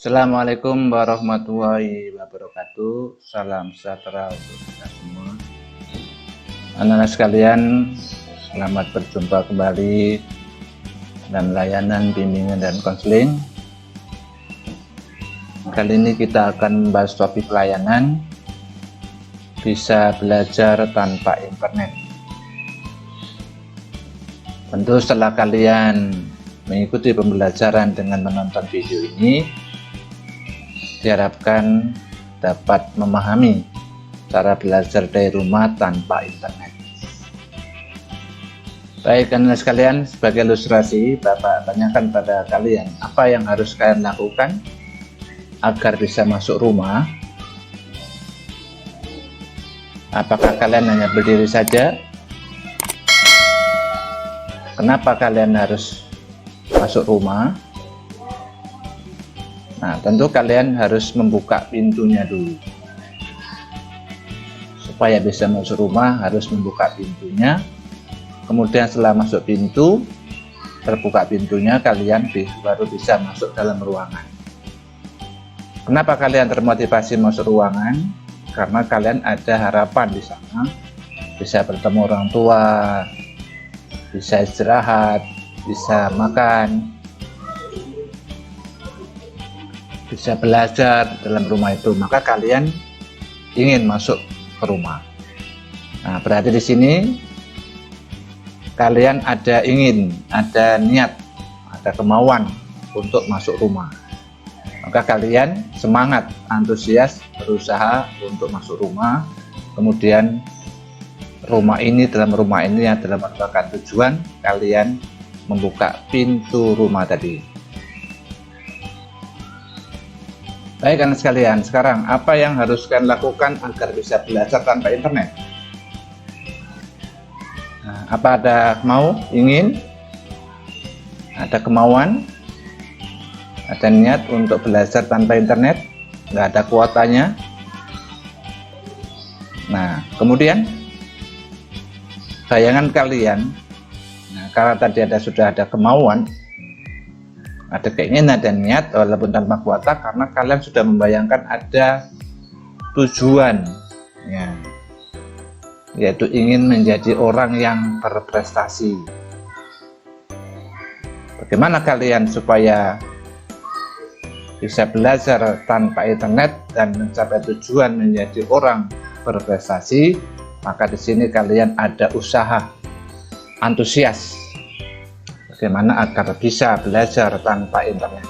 Assalamualaikum warahmatullahi wabarakatuh. Salam sejahtera untuk kita semua. Anak-anak sekalian, selamat berjumpa kembali dalam layanan bimbingan dan konseling. Kali ini kita akan membahas topik layanan bisa belajar tanpa internet. Tentu setelah kalian mengikuti pembelajaran dengan menonton video ini, diharapkan dapat memahami cara belajar dari rumah tanpa internet. Baik, anak sekalian, sebagai ilustrasi, Bapak tanyakan pada kalian, apa yang harus kalian lakukan agar bisa masuk rumah? Apakah kalian hanya berdiri saja? Kenapa kalian harus masuk rumah? Nah, tentu kalian harus membuka pintunya dulu. Supaya bisa masuk rumah harus membuka pintunya. Kemudian setelah masuk pintu, terbuka pintunya, kalian baru bisa masuk dalam ruangan. Kenapa kalian termotivasi masuk ruangan? Karena kalian ada harapan di sana, bisa bertemu orang tua, bisa istirahat, bisa makan, bisa belajar dalam rumah itu, maka kalian ingin masuk ke rumah. Nah, berarti di sini kalian ada ingin, ada niat, ada kemauan untuk masuk rumah. Maka kalian semangat, antusias, berusaha untuk masuk rumah. Kemudian dalam rumah ini adalah merupakan tujuan kalian membuka pintu rumah tadi. Baik anak sekalian, sekarang apa yang harus kalian lakukan agar bisa belajar tanpa internet? Nah, apa ada ingin, ada kemauan, ada niat untuk belajar tanpa internet? Nggak ada kuotanya. Nah, kemudian bayangan kalian, karena tadi sudah ada kemauan, ada keinginan dan niat walaupun tanpa kuota, karena kalian sudah membayangkan ada tujuan, ya, yaitu ingin menjadi orang yang berprestasi. Bagaimana kalian supaya bisa belajar tanpa internet dan mencapai tujuan menjadi orang berprestasi? Maka di sini kalian ada usaha, antusias. Bagaimana agar bisa belajar tanpa internet.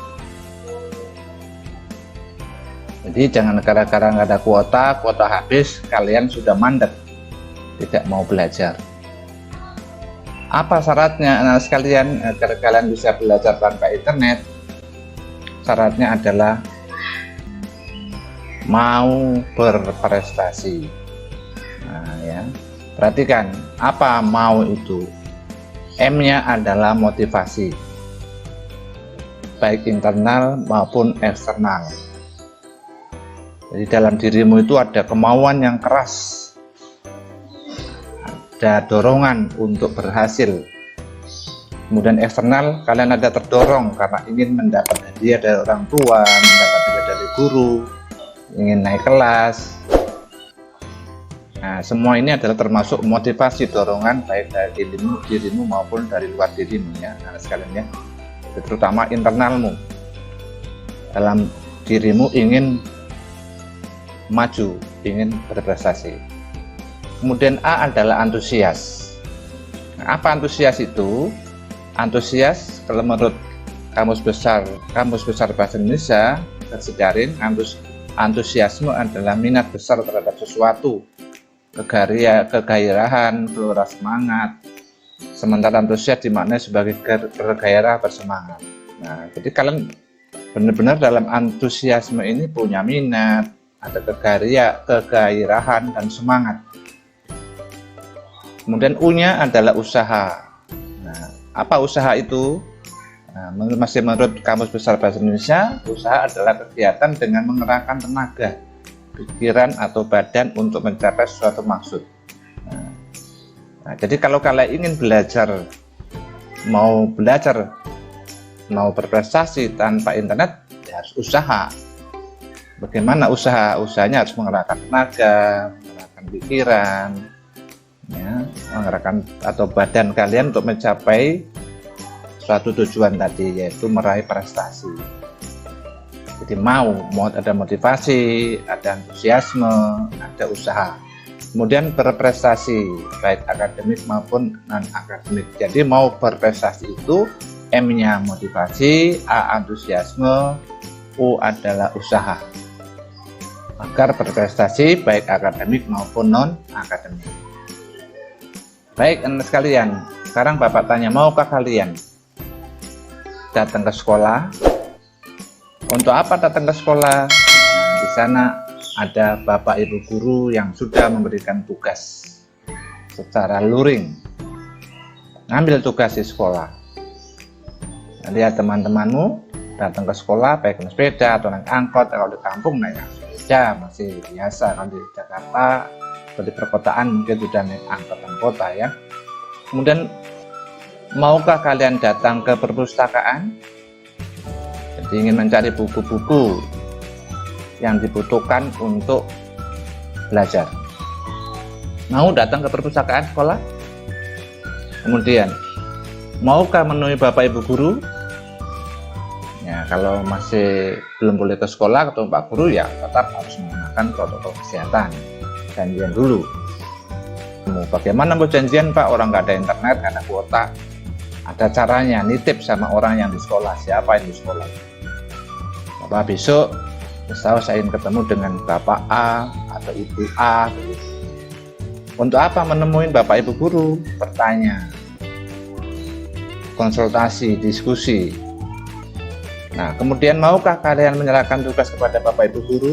Jadi jangan gara-gara nggak ada kuota habis, kalian sudah mandek, tidak mau belajar. Apa syaratnya anak sekalian agar kalian bisa belajar tanpa internet? Syaratnya adalah mau berprestasi. Nah, ya, perhatikan apa mau itu. M-nya adalah motivasi, baik internal maupun eksternal. Jadi dalam dirimu itu ada kemauan yang keras, ada dorongan untuk berhasil. Kemudian eksternal, kalian ada terdorong karena ingin mendapat hadiah dari orang tua, mendapat hadiah dari guru, ingin naik kelas. Nah, semua ini adalah termasuk motivasi, dorongan baik dari dirimu maupun dari luar dirimu, ya, nah, sekalian ya. Terutama internalmu, dalam dirimu ingin maju, ingin berprestasi. Kemudian A adalah antusias. Nah, apa antusias itu? Antusias kalau menurut Kamus Besar Bahasa Indonesia versi daring, antusiasme adalah minat besar terhadap sesuatu, kegairahan, gelora semangat. Sementara antusias dimaknai sebagai bergairah, bersemangat. Nah, jadi kalian benar-benar dalam antusiasme ini punya minat, ada kegairahan dan semangat. Kemudian U-nya adalah usaha. Nah, apa usaha itu? Nah, masih menurut Kamus Besar Bahasa Indonesia, usaha adalah kegiatan dengan mengerahkan tenaga, pikiran atau badan untuk mencapai suatu maksud. Nah, jadi kalau kalian ingin mau belajar, mau berprestasi tanpa internet, ya harus usaha. Bagaimana usaha? Usahanya harus mengerahkan tenaga, mengerahkan pikiran, ya, mengerahkan atau badan kalian untuk mencapai suatu tujuan tadi, yaitu meraih prestasi. Jadi mau ada motivasi, ada antusiasme, ada usaha. Kemudian berprestasi, baik akademik maupun non-akademik. Jadi mau berprestasi itu M-nya motivasi, A antusiasme, U adalah usaha. Agar berprestasi baik akademik maupun non-akademik. Baik anak sekalian, sekarang Bapak tanya, maukah kalian datang ke sekolah? Untuk apa datang ke sekolah? Di sana ada Bapak Ibu guru yang sudah memberikan tugas secara luring. Ngambil tugas di sekolah. Lihat teman-temanmu datang ke sekolah baik naik sepeda atau naik angkot. Kalau di kampung naik sepeda masih biasa. Kalau di Jakarta atau di perkotaan mungkin sudah naik angkutan kota ya. Kemudian maukah kalian datang ke perpustakaan? Jadi ingin mencari buku-buku yang dibutuhkan untuk belajar. Mau datang ke perpustakaan sekolah? Kemudian, maukah menemui Bapak Ibu guru? Ya, kalau masih belum boleh ke sekolah atau Pak Guru ya tetap harus menggunakan protokol kesehatan. Janjian dulu. Bagaimana mau janjian Pak? Orang nggak ada internet, nggak ada kuota. Ada caranya, nitip sama orang yang di sekolah. Siapa yang di sekolah? Bapak besok misal saya ingin ketemu dengan Bapak A atau Ibu A. Untuk apa menemui Bapak Ibu guru? Bertanya, konsultasi, diskusi. Nah, kemudian maukah kalian menyerahkan tugas kepada Bapak Ibu guru?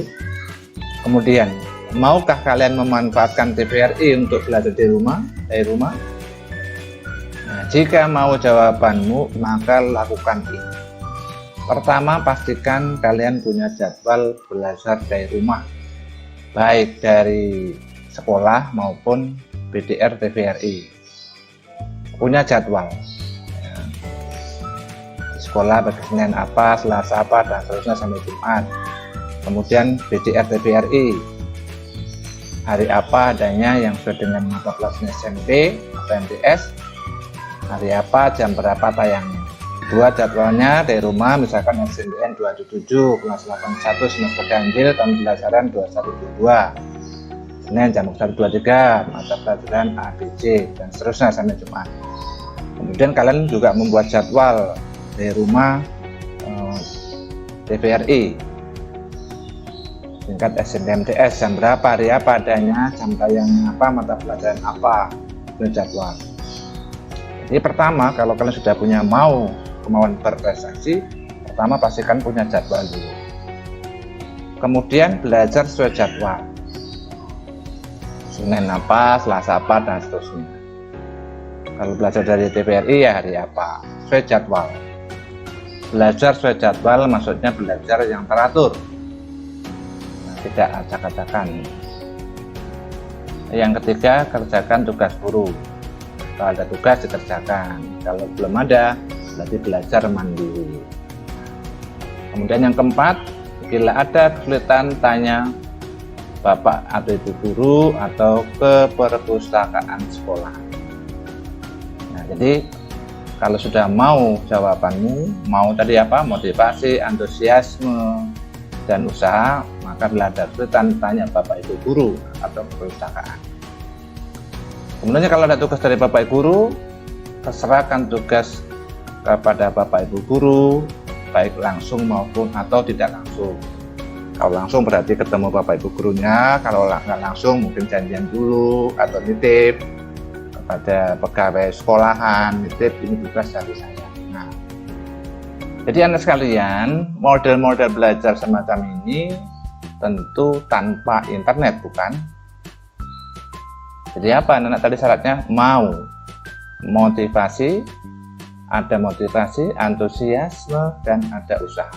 Kemudian, maukah kalian memanfaatkan TVRI untuk belajar di rumah? Nah, jika mau jawabanmu, maka lakukan ini. Pertama, pastikan kalian punya jadwal belajar dari rumah, baik dari sekolah maupun BDR TVRI. Punya jadwal. Ya. Di sekolah bagi Senin apa, Selasa apa, dan seterusnya sampai Jumat. Kemudian BDR TVRI, hari apa adanya yang sesuai dengan mata pelajaran SMP atau MTS, hari apa, jam berapa tayangnya. Buat jadwalnya dari rumah, misalkan SNBN 277 kelas 81 semester ganjil tahun pelajaran 2122, Senin jam 123 mata pelajaran ABC dan seterusnya sampai Jumat. Kemudian kalian juga membuat jadwal dari rumah TVRI tingkat SMP MTS, jam berapa, hari apa adanya, jam tayangnya apa, mata pelajaran apa, itu jadwal. Jadi pertama, kalau kalian sudah punya kemauan berprestasi, pertama pastikan punya jadwal dulu. Kemudian belajar sesuai jadwal. Senin apa, Selasa apa, dan seterusnya. Kalau belajar dari TVRI ya hari apa, sesuai jadwal. Belajar sesuai jadwal maksudnya belajar yang teratur. Nah, tidak acak-acakan. Yang ketiga, kerjakan tugas guru. Kalau ada tugas dikerjakan. Kalau belum ada, berarti belajar mandiri. Kemudian yang keempat, bila ada kesulitan tanya Bapak atau Ibu guru atau ke perpustakaan sekolah. Nah, jadi kalau sudah mau jawabanmu, mau tadi apa, motivasi, antusiasme, dan usaha, maka bila ada kesulitan tanya Bapak Ibu guru atau perpustakaan. Kemudian kalau ada tugas dari Bapak Ibu guru, serahkan tugas kepada Bapak Ibu guru, baik langsung maupun atau tidak langsung. Kalau langsung berarti ketemu Bapak Ibu gurunya, kalau nggak langsung mungkin janjian dulu atau nitip kepada pegawai sekolahan, nitip ini tugas dari saya. Nah, jadi anak sekalian, model-model belajar semacam ini tentu tanpa internet, bukan? Jadi apa anak tadi syaratnya? Mau, motivasi, ada motivasi, antusiasme, dan ada usaha.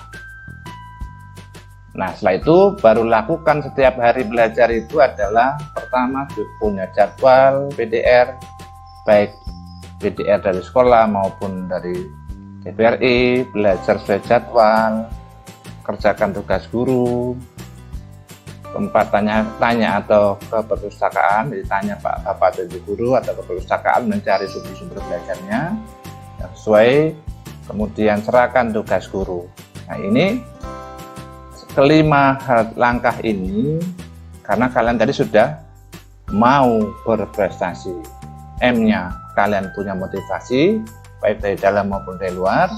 Nah, setelah itu baru lakukan setiap hari belajar itu adalah pertama punya jadwal BDR, baik BDR dari sekolah maupun dari TVRI, belajar sesuai jadwal. kerjakan tugas guru, tempat tanya atau ke perpustakaan, ditanya Pak Bapak atau Ibu guru atau ke perpustakaan mencari sumber-sumber belajarnya yang sesuai, kemudian serahkan tugas guru. Nah, ini kelima langkah ini karena kalian tadi sudah mau berprestasi. M-nya kalian punya motivasi baik dari dalam maupun dari luar,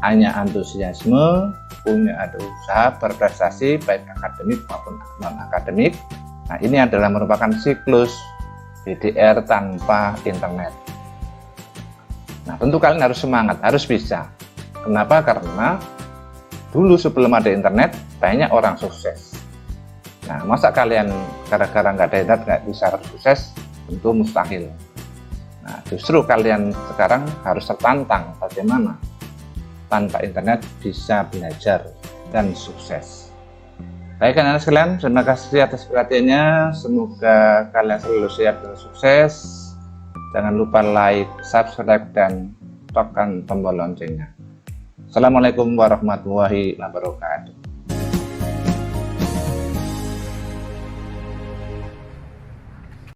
hanya antusiasme, punya ada usaha berprestasi baik akademik maupun non akademik. Nah, ini adalah merupakan siklus BDR tanpa internet. Nah, tentu kalian harus semangat, harus bisa. Kenapa? Karena dulu sebelum ada internet banyak orang sukses. Nah, masa kalian gara-gara nggak ada internet nggak bisa sukses? Tentu mustahil. Nah, justru kalian sekarang harus tertantang bagaimana tanpa internet bisa belajar dan sukses. Baik anak-anak sekalian, terima kasih atas perhatiannya. Semoga kalian selalu sehat dan sukses. Jangan lupa like, subscribe, dan tekan tombol loncengnya. Assalamualaikum warahmatullahi wabarakatuh.